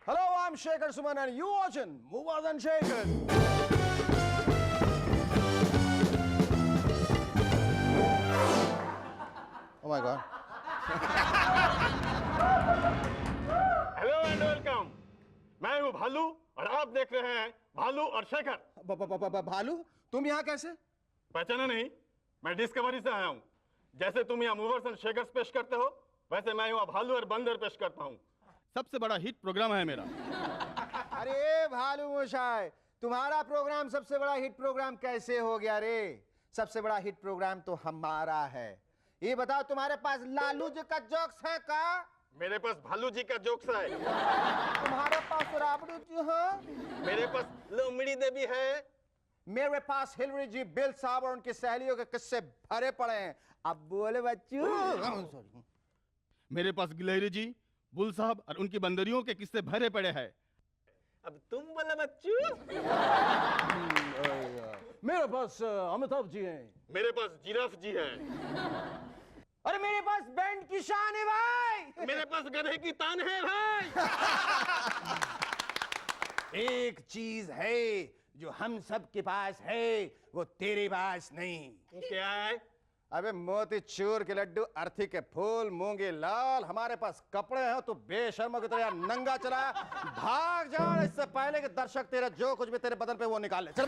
Hello, I'm Shekhar Suman and you watching Movers and Shakers. Oh my God. Hello and welcome. मैं हूँ भालू और आप देख रहे हैं भालू और शेखर। भालू, तुम यहाँ कैसे? पहचाना नहीं? मैं डिस्कवरी से आया हूँ। जैसे तुम यहाँ मूवर्स एंड शेकर्स पेश करते हो, वैसे मैं यहाँ भालू और बंदर पेश करता हूँ। सबसे बड़ा हिट प्रोग्राम है मेरा। अरे भालू मोशाय, तुम्हारा प्रोग्राम सबसे बड़ा हिट प्रोग्राम कैसे हो गया रे? सबसे बड़ा हिट प्रोग्राम तो हमारा है। ये बताओ, तुम्हारे पास लालू जी का जोक्स है का? मेरे पास भालू जी का जोक्स है। तुम्हारे पास राबड़ू जी है? मेरे पास लोमड़ी देवी है। मेरे पास हिलरी जी, बिल साहब और उनकी सहेलियों के किस्से भरे पड़े हैं। अब बोले बच्चों। मेरे पास गिलहरी जी, बुल साहब और उनकी बंदरियों के किस्से भरे पड़े हैं। अब तुम बोले बच्चों। मेरे पास अमिताभ जी हैं। मेरे पास जिराफ जी है। अरे मेरे पास बैंड की शान है भाई। मेरे पास गधे की तान है भाई। एक चीज है जो हम सब के पास है, वो तेरे पास नहीं। क्या है? अबे मोती चूर के लड्डू, अर्थी के फूल, मूंगे लाल। हमारे पास कपड़े हैं तो बेशर्मों की तरह नंगा चला। भाग जा इससे पहले कि दर्शक तेरा जो कुछ भी तेरे बदन पे वो निकाल ले। चल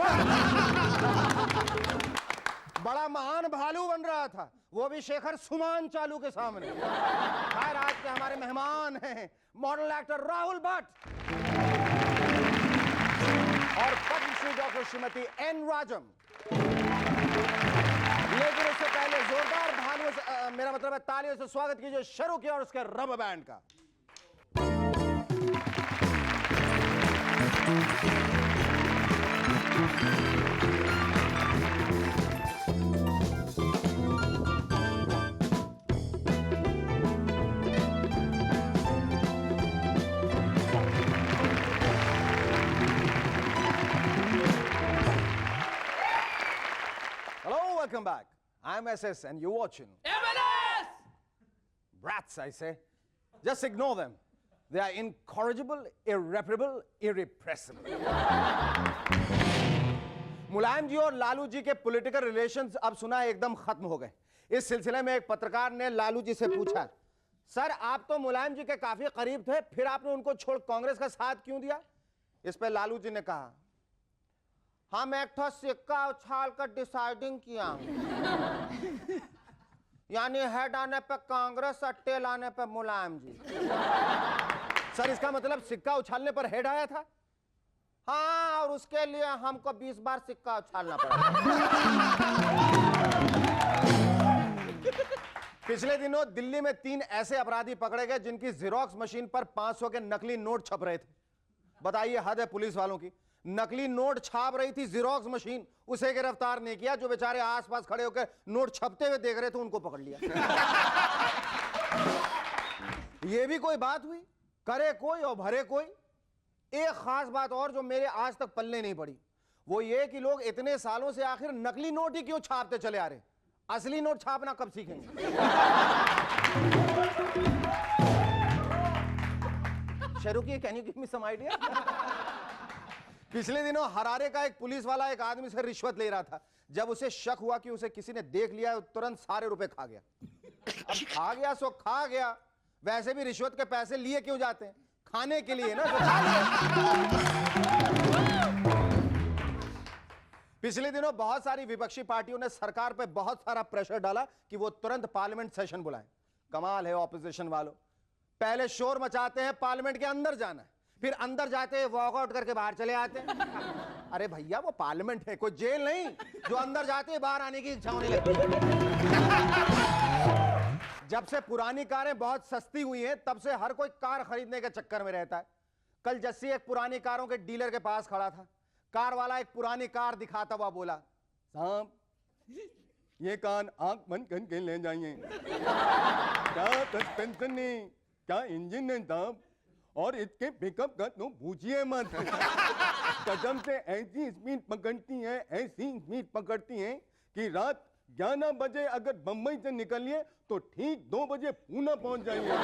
बड़ा महान भालू बन रहा था, वो भी शेखर सुमन चालू के सामने। खैर, आज के हमारे मेहमान हैं मॉडल एक्टर राहुल भट्ट और पद्मश्री डॉक्टर श्रीमती एन राजम। लेकिन उससे पहले जोरदार भालू से, मेरा मतलब है तालियों से स्वागत कीजिए शुरू किया और उसके रब बैंड का। Hello, welcome back. I'm SS and you're watching MLS! Brats, I say. Just ignore them. They are incorrigible, irreparable, irrepressible. मुलायम जी और लालू जी के पॉलिटिकल रिलेशंस अब सुना है एकदम खत्म हो गए। इस सिलसिले में एक पत्रकार ने लालू जी से पूछा, सर आप तो मुलायम जी के काफी करीब थे, फिर आपने उनको छोड़ कांग्रेस का साथ क्यों दिया? इस पर लालू जी ने कहा, हम एक ठो सिक्का उछाल कर डिसाइडिंग किया, यानी हेड आने पे कांग्रेस और टेल आने पे मुलायम जी। सर इसका मतलब सिक्का उछालने पर हेड आया था? हाँ, और उसके लिए हमको 20 बार सिक्का उछालना पड़ा। पिछले दिनों दिल्ली में 3 ऐसे अपराधी पकड़े गए जिनकी जेरोक्स मशीन पर 500 के नकली नोट छप रहे थे। बताइए, हद है पुलिस वालों की। नकली नोट छाप रही थी जेरोक्स मशीन, उसे गिरफ्तार नहीं किया। जो बेचारे आसपास खड़े होकर नोट छपते हुए देख रहे थे उनको पकड़ लिया। ये भी कोई बात हुई? करे कोई और भरे कोई। एक खास बात और जो मेरे आज तक पल्ले नहीं पड़ी, वो ये कि लोग इतने सालों से आखिर नकली नोट ही क्यों छापते चले आ रहे? असली नोट छापना कब सीखेंगे? शेरुकी, can you give me some idea? पिछले दिनों हरारे का एक पुलिस वाला एक आदमी से रिश्वत ले रहा था। जब उसे शक हुआ कि उसे किसी ने देख लिया, तुरंत सारे रुपए खा गया। अब खा गया सो खा गया, वैसे भी रिश्वत के पैसे लिए क्यों जाते हैं? खाने के लिए ना, तो खा लिया। पिछले दिनों बहुत सारी विपक्षी पार्टियों ने सरकार पे बहुत सारा प्रेशर डाला कि वो तुरंत पार्लियामेंट सेशन बुलाएं। कमाल है ऑपोजिशन वालों, पहले शोर मचाते हैं पार्लियामेंट के अंदर जाना है, फिर अंदर जाते हैं वॉकआउट करके बाहर चले आते हैं। अरे भैया, वो पार्लियामेंट है, कोई जेल नहीं जो अंदर जाते हैं बाहर आने की इच्छा होने लगती है। जब से पुरानी कारें बहुत सस्ती हुई हैं, तब से हर कोई कार खरीदने के चक्कर में रहता है। कल जस्सी एक पुरानी कारों के डीलर के पास खड़ा था। कार वाला एक पुरानी कार दिखाता हुआ बोला, साहब ये कार आंख बंद करके ले जाइए। क्या सस्पेंशन नहीं, क्या इंजन है साहब, और इसके पिकअप का तो पूछिए मत। कदम से ऐसी स्पीड पकड़ती है, ऐसी स्पीड पकड़ती है कि रात 11 बजे अगर बम्बई से निकलिए तो ठीक 2 बजे पूना पहुंच जाइए।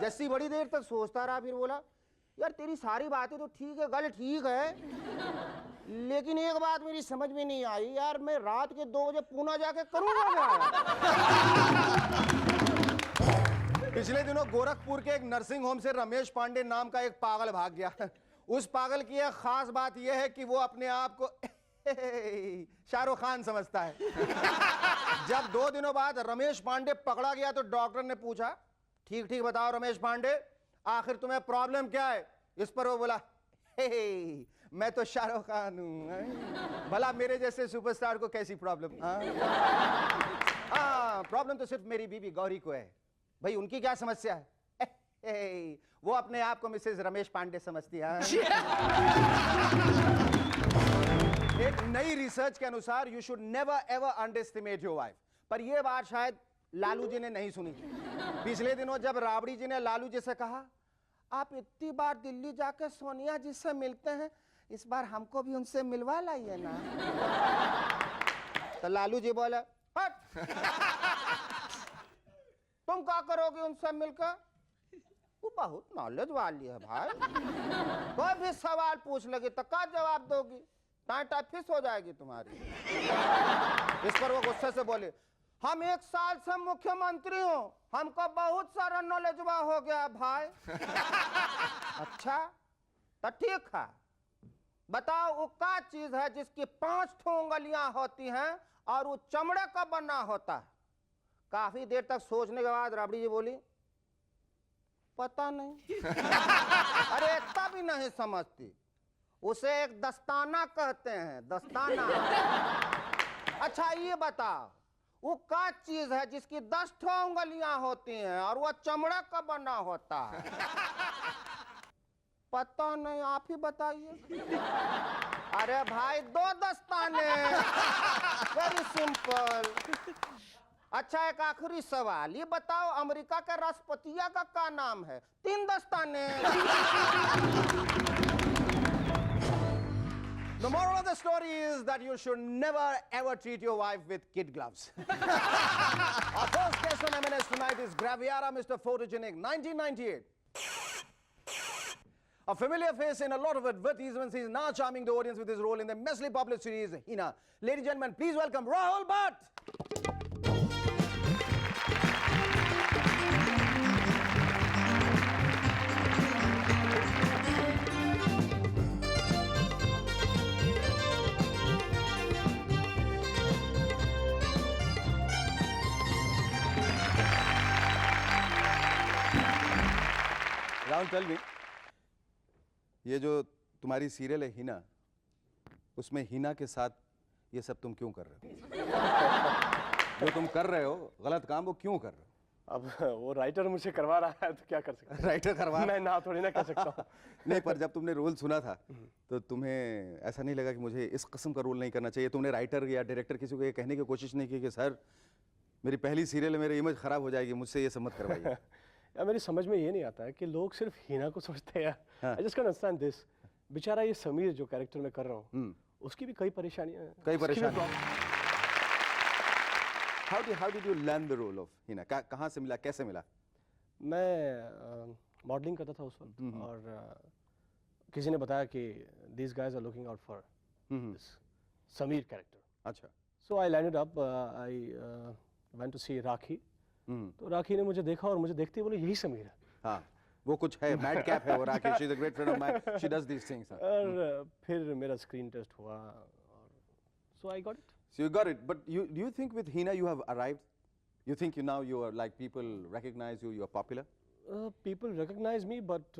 जस्सी बड़ी देर तक सोचता रहा, फिर बोला यार तेरी सारी बातें तो ठीक है, गल ठीक है, लेकिन एक बात मेरी समझ में नहीं आई यार, मैं रात के 2 बजे पूना जाके करूंगा क्या? पिछले दिनों गोरखपुर के एक नर्सिंग होम से रमेश पांडे नाम का एक पागल भाग गया। उस पागल की एक खास बात यह है कि वो अपने आप को शाहरुख खान समझता है। जब 2 दिनों बाद रमेश पांडे पकड़ा गया तो डॉक्टर ने पूछा, ठीक ठीक बताओ रमेश पांडे, आखिर तुम्हें प्रॉब्लम क्या है? इस पर वो बोला, मैं तो शाहरुख खान हूं, भला मेरे जैसे सुपरस्टार को कैसी प्रॉब्लम? हाँ, प्रॉब्लम तो सिर्फ मेरी बीवी गौरी को है। भाई उनकी क्या समस्या है? वो अपने आप को मिसेस रमेश पांडे समझती है। एक नई रिसर्च के अनुसार you should never ever underestimate your wife, पर यह बात शायद लालू जी ने नहीं सुनी। पिछले दिनों जब राबड़ी जी ने लालू जी से कहा, आप इतनी बार दिल्ली जाकर सोनिया जी से मिलते हैं, इस बार हमको भी उनसे मिलवा लाइए ना। तो लालू जी बोले, हट, तुम क्या करोगे उनसे मिलकर? वो बहुत नॉलेज वाली है भाई, कोई भी सवाल पूछ लगे तो क्या जवाब दोगी? टाटा फिस हो जाएगी तुम्हारी। इस पर वो गुस्से से बोले, हम 1 साल से मुख्यमंत्री हूं, हमको बहुत सारा नॉलेजवा हो गया भाई। अच्छा तो ठीक है, बताओ वो क्या चीज है जिसकी 5 उंगलियां होती हैं और वो चमड़े का बना होता है? काफी देर तक सोचने के बाद राबड़ी जी बोली, पता नहीं। अरे इतना भी नहीं समझती, उसे एक दस्ताना कहते हैं, दस्ताना। अच्छा ये बताओ वो क्या चीज है जिसकी 10 उंगलियां होती हैं और वो चमड़े का बना होता है? पता नहीं, आप ही बताइए। अरे भाई 2 दस्ताने, वेरी सिंपल। अच्छा एक आखिरी सवाल, ये बताओ अमेरिका के राष्ट्रपतिया का क्या नाम है? 3 दस्ताने। The moral of the story is that you should never ever treat your wife with kid gloves. Our first guest on M&S tonight is Graviara, Mr. Photogenic, 1998. A familiar face in a lot of advertisements, he is now charming the audience with his role in the immensely popular series Hina. Ladies and gentlemen, please welcome Rahul Bhatt. Rahul, tell me, ये जो तुम्हारी serial है हिना, उसमें हिना के साथ ये सब तुम क्यों कर रहे हो? जो तुम कर रहे हो गलत काम, वो क्यों कर रहे हो? अब वो राइटर मुझे करवा रहा है तो क्या कर सकता हूँ? राइटर करवा मैं ना थोड़ी ना कर सकता हूँ। नहीं, पर जब तुमने रोल सुना था तो तुम्हें ऐसा नहीं लगा कि मुझे इस किस्म का रोल नहीं करना चाहिए? तुमने राइटर या डायरेक्टर किसी को ये कहने की कोशिश नहीं की कि सर मेरी पहली सीरियल है, मेरी इमेज खराब हो जाएगी, मुझसे ये सब मत करवाइए? यार मेरी समझ में ये नहीं आता है कि लोग सिर्फ हिना को सोचते हैं। I just can understand this. बेचारा ये समीर जो कैरेक्टर मैं कर रहा हूँ, उसकी भी कई परेशानियां हैं। कई परेशानियां। How did you learn the role of Hina? कहाँ से मिला, कैसे मिला? मैं मॉडलिंग करता था उस वक्त, और किसी ने बताया कि these guys are looking out for this Sameer character. अच्छा। So I landed up, I went to see राखी। तो राखी ने मुझे देखा और मुझे देखते ही बोले यही समीर है। हाँ, वो कुछ है, मैड कैप है वो राखी, she is a great friend of mine, she does these things. और फिर मेरा स्क्रीन टेस्ट हुआ और so I got it. So you got it, but do you think with Hina you have arrived? You think now you are like people recognize you, you are popular? People recognize me, but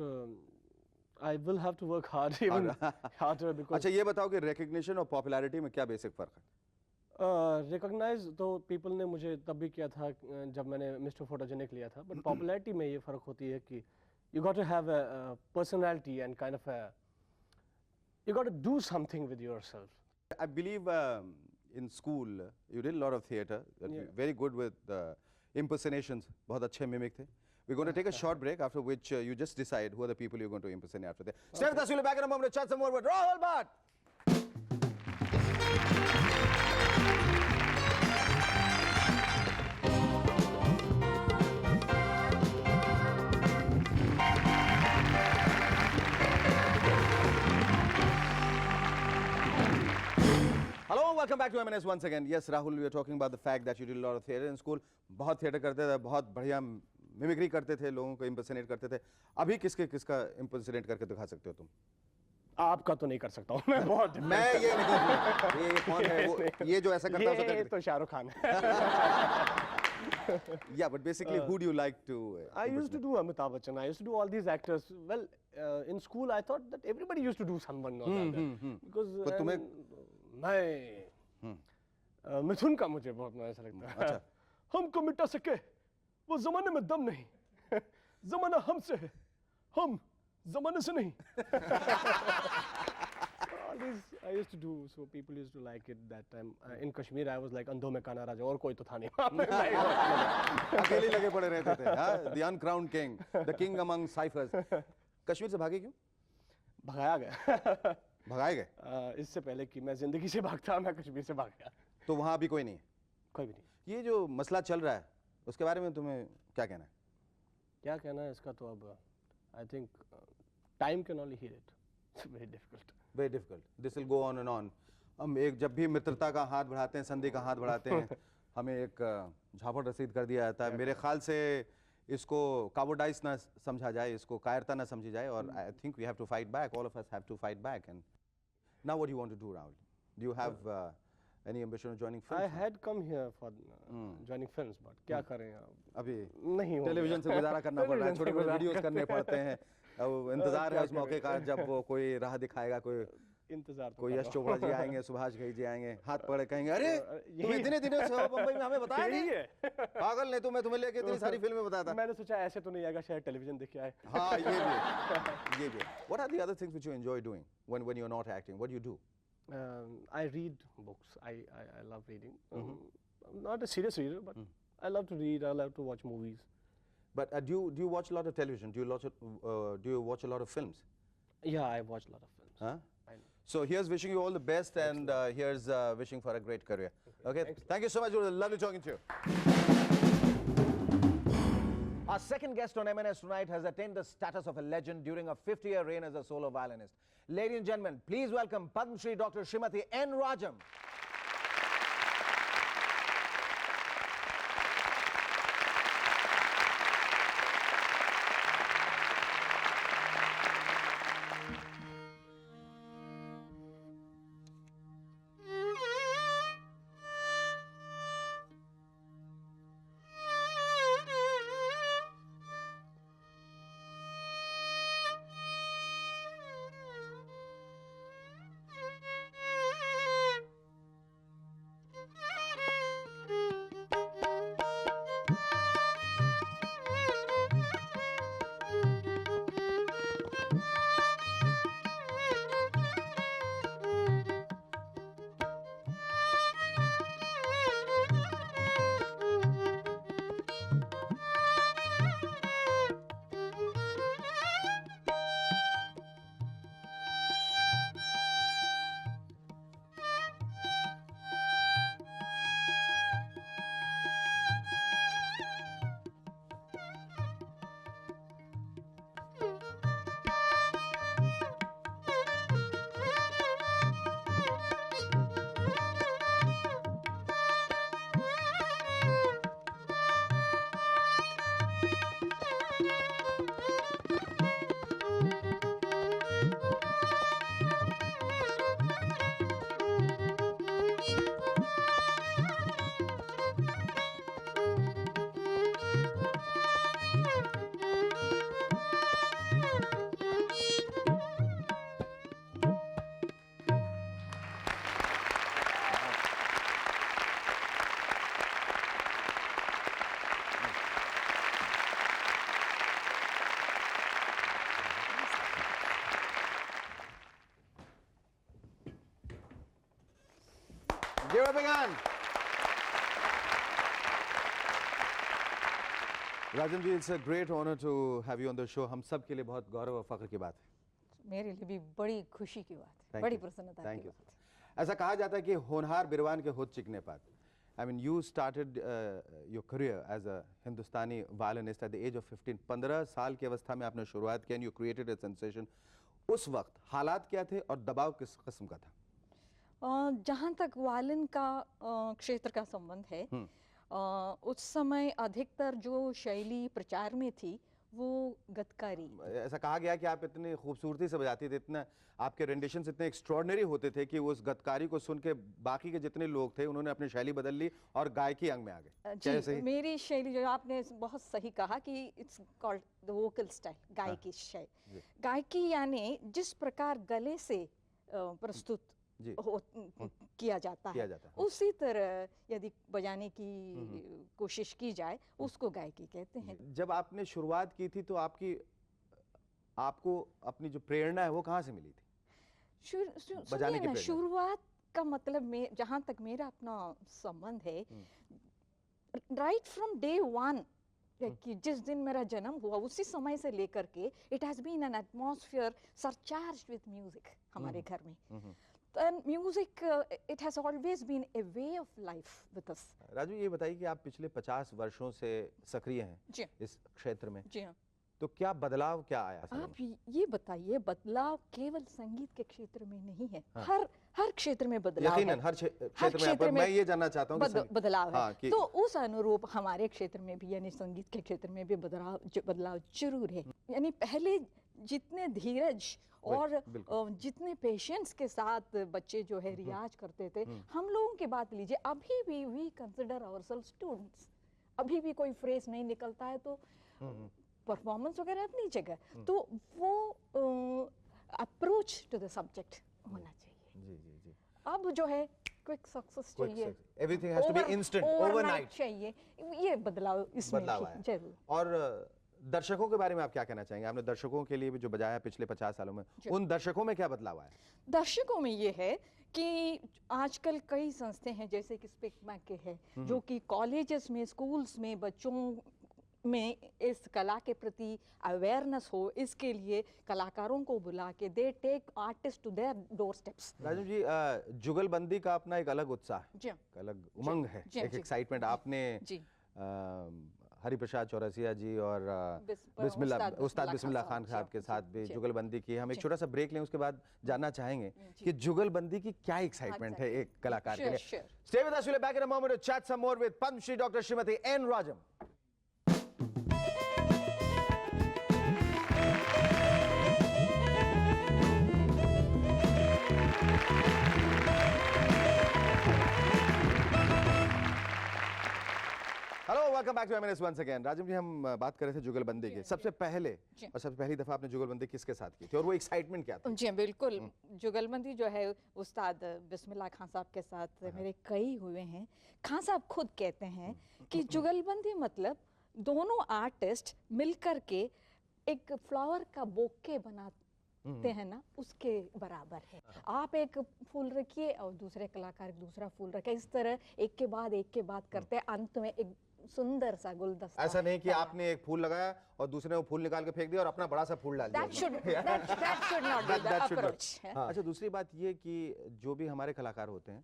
I will have to work hard, even harder because. अच्छा ये बताओ कि recognition और popularity में क्या basic फर्क है? Recognise तो पीपल ने मुझे तब भी किया था जब मैंने मिस्टर फोटोजेनिक लिया था, बट पॉपुलैरिटी में ये फ़र्क होती है कि you got to have a personality and kind of you got to do something with yourself. I believe in school you did a lot of theatre, very good with impersonations, बहुत अच्छे mimic थे. We're going to take a short break, after which you just decide who are the people you're going to impersonate after that. Stay with us, we'll be back in a moment to chat some more with Rahul Bhatt. warm welcome back to MNS once again. Yes, Rahul, we were talking about the fact that you did a lot of theatre in school. बहुत theatre करते थे, बहुत बढ़िया mimicry करते थे, लोगों को impersonate करते थे. अभी किसका impersonate करके दिखा सकते हो तुम? आपका तो नहीं कर सकता हूँ मैं, बहुत मैं ये नहीं कहूँगा. ये कौन है वो? ये जो ऐसा करता है उसको ये करके. तो शाहरुख खान है. Yeah, but basically, who do you like to? I used to do Amitabh Bachchan. I used to do all these actors. Well, in school I thought that everybody used to do someone or the other. Because तो तुम्हें मैं मिथुन का मुझे बहुत ऐसा लगता है. अच्छा. हमको मिटा सके वो जमाने में दम नहीं, जमाना हमसे है, हम जमाने से नहीं. All these I used to do, so people used to like it that time. In Kashmir I was like अंधों में काना राजा, और कोई तो था नहीं. अकेले लगे पड़े रहते थे. हाँ, the uncrowned king, the king among ciphers. Kashmir से भागे क्यों? भगाया गया. भगाए गए. इससे पहले कि मैं जिंदगी से भागता, मैं कश्मीर से भाग गया. तो वहाँ अभी कोई नहीं है. कोई भी नहीं. ये जो मसला चल रहा है उसके बारे में तुम्हें क्या कहना है? क्या कहना है इसका, तो अब I think time can only heal it. It's very difficult. Very difficult. This will go on and on. हम एक जब भी मित्रता का हाथ बढ़ाते हैं, संधि का हाथ बढ़ाते हैं, हमें एक झापड़ रसीद कर दिया जाता है. मेरे ख्याल से इसको कावोडाइस ना समझा जाए, इसको कायरता ना समझी जाए, और I think we have to fight back. All of us have to fight back. And now what do you want to do, Rahul? Do you have any ambition of joining films? I had come here for joining films, but क्या करें अब? अभी नहीं हो television से गुजारा करना पड़ रहा है, छोटे छोटे वीडियोस करने पड़ते हैं. अब इंतजार है उस मौके का जब वो कोई राह दिखाएगा, इंतजार तो कोई कर यश रहा चोपड़ा जी आएंगे, सुभाष घई जी आएंगे, हाथ पकड़े कहेंगे, अरे तुम इतने दिनों से हो बम्बई में, हमें बताया यही नहीं. है. पागल नहीं, तुम्हें लेके इतनी सारी फिल्में बताता. मैंने सोचा ऐसे तो नहीं आएगा, शायद टेलीविजन देख के आए. हाँ, ये भी है, ये भी है. What are the other things which you enjoy doing when you're not acting? What do you do? I read books. I love reading. I'm not a serious reader, but I love to read. I love to watch movies. But do you watch a lot of television? Do you watch a lot of films? Yeah, I watch a lot of films. Huh? I know. So here's wishing you all the best, and here's wishing for a great career. Okay, thank you so much. It was lovely talking to you. Our second guest on MNS tonight has attained the status of a legend during a 50-year reign as a solo violinist. Ladies and gentlemen, please welcome Padma Shri Dr. Srimati N. Rajam. Give it a big hand. Rajam ji, it's a great honor to have you on the show. हम सब के लिए बहुत गौरव और फख्र की बात है. मेरे लिए भी बड़ी खुशी की बात है, Thank बड़ी you. प्रसन्नता Thank की you. बात है. ऐसा कहा जाता है कि होनहार बिरवान के होत चिकने पात. I mean, you started your career as a Hindustani violinist at the age of 15. 15 साल की अवस्था में आपने शुरुआत की and you created a sensation. उस वक्त हालात क्या थे और दबाव किस किस्म का था? जहाँ तक वायलिन का क्षेत्र का संबंध है, उस समय अधिकतर जो शैली प्रचार में थी वो गतकारी। ऐसा कहा गया कि आप इतनी खूबसूरती से बजाती थी, इतना आपके रेंडिशंस इतने एक्स्ट्रॉर्डनरी होते थे कि उस गतकारी को सुन के बाकी के जितने लोग थे उन्होंने अपनी शैली बदल ली और गायकी अंग में आ गए। जी, मेरी शैली जो आपने बहुत सही कहा कि it's called the vocal style, गायकी शैली। गायकी यानी जिस प्रकार गले से प्रस्तुत किया जाता है उसी तरह यदि बजाने की कोशिश की जाए उसको गायकी कहते हैं। जब आपने शुरुआत की थी तो आपको अपनी जो प्रेरणा है वो कहाँ से मिली थी? सुनिए ना, शुरुआत का मतलब जहाँ तक मेरा अपना संबंध है, राइट फ्रॉम डे वन, कि जिस दिन मेरा जन्म हुआ उसी समय से लेकर के it has been an atmosphere surcharged with music हमारे घर में। And music, it has always been a way of life with us. Raju, ये बताइए कि आप पिछले 50 वर्षों से सक्रिय हैं इस क्षेत्र में। जी हाँ। तो क्या बदलाव क्या आया? आप ये बताइए, बदलाव केवल संगीत के क्षेत्र में नहीं है, हर क्षेत्र में बदलाव है। यकीनन हर क्षेत्र में मैं ये जानना चाहता हूँ कि बदलाव है। तो उस अनुरूप हमारे क्षेत्र में भी यानी संगीत के क्षेत्र में भी बदलाव जरूर है। यानी पहले जितने धीरज और जितने पेशेंस के साथ बच्चे जो है रियाज करते थे, हम लोगों की बात लीजिए, अभी भी वी कंसिडर आवरसेल्व्स स्टूडेंट्स। अभी भी कोई फ्रेज नहीं निकलता है तो परफॉर्मेंस वगैरह अपनी जगह, तो वो अप्रोच टू द सब्जेक्ट होना चाहिए। जी जी जी। अब जो है क्विक सक्सेस चाहिए, everything has to be instant, overnight चाहिए, ये बदलाव इसमें जरूर। और दर्शकों के बारे में आप क्या कहना चाहेंगे? आपने दर्शकों के लिए भी जो बजाया पिछले 50 सालों में, उन दर्शकों में क्या बदलाव आया? दर्शकों में ये है कि आजकल कई संस्थाएं हैं जैसे कि स्पिकमैक के हैं, जो कि कॉलेजेस में, स्कूल्स में बच्चों में इस कला के प्रति अवेयरनेस हो, इसके लिए कलाकारों को बुला के they take artist to their door steps. Raju ji, जुगलबंदी का अपना एक अलग उत्साह, अलग उमंग है, एक एक्साइटमेंट। आपने हरिप्रसाद चौरसिया जी और उस्ताद बिस्मिल्लाह खान साहब के साथ भी जुगलबंदी की। हम एक छोटा सा ब्रेक लें, उसके बाद जानना चाहेंगे कि जुगलबंदी की क्या एक्साइटमेंट है एक कलाकार के लिए। Stay with us, we'll be back in a moment to chat some more with Padma Shri Dr. Srimati N. Rajam. Hello, welcome back to MNS once again. Rajam ji, हम बात कर रहे थे जुगलबंदी की। सबसे पहले और सबसे पहली दफा आपने जुगलबंदी किसके साथ की थी और वो एक्साइटमेंट क्या था? जी बिल्कुल, जुगलबंदी जो है उस्ताद बिस्मिल्लाह खान साहब के साथ मेरे कई हुए हैं। खान साहब खुद कहते हैं कि जुगलबंदी मतलब दोनों आर्टिस्ट मिलकर के एक फ्लावर का बोके बनाते हैं ना, उसके बराबर है। आप एक फूल रखिए और दूसरे कलाकार दूसरा फूल रखे, इस तरह एक के बाद करते हैं, अंत में एक सुंदर सा गुलदस्ता। ऐसा नहीं कि आपने एक फूल लगाया और दूसरे ने वो फूल निकाल के फेंक दिया और अपना बड़ा सा फूल डाल दिया। That should not be the approach. अच्छा, दूसरी बात ये कि जो भी हमारे कलाकार होते हैं,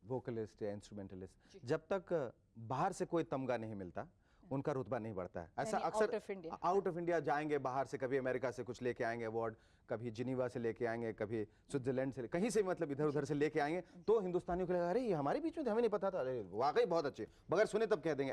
वोकलिस्ट या इंस्ट्रूमेंटलिस्ट, जब तक बाहर से कोई तमगा नहीं मिलता उनका रुतबा नहीं बढ़ता है। ऐसा अक्सर आउट ऑफ इंडिया जाएंगे बाहर से, कभी अमेरिका से कुछ लेके आएंगे अवार्ड, कभी जिनीवा से लेके आएंगे, कभी स्विट्जरलैंड से, कहीं से मतलब इधर उधर से लेके आएंगे, तो हिंदुस्तानियों को लगेगा अरे ये हमारे बीच में थे, हमें नहीं पता था, अरे वाकई बहुत अच्छे, बगैर सुने तब कह देंगे।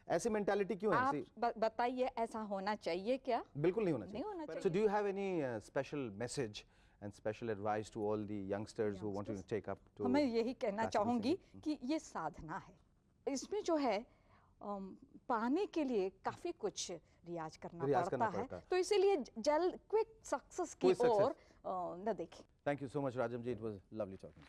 ऐसी मेंटालिटी क्यों है? आप बताइए, ऐसा होना चाहिए क्या? बिल्कुल नहीं होना चाहिए। So do you have any special message and special advice to all the youngsters who want to take up to? मैं यही कहना चाहूंगी कि ये साधना है, इसमें जो है पाने के लिए काफी कुछ रियाज करना पड़ता है, तो इसीलिए जल्द क्विक सक्सेस की ओर न देखें। Thank you so much, Rajam ji. It was lovely talking.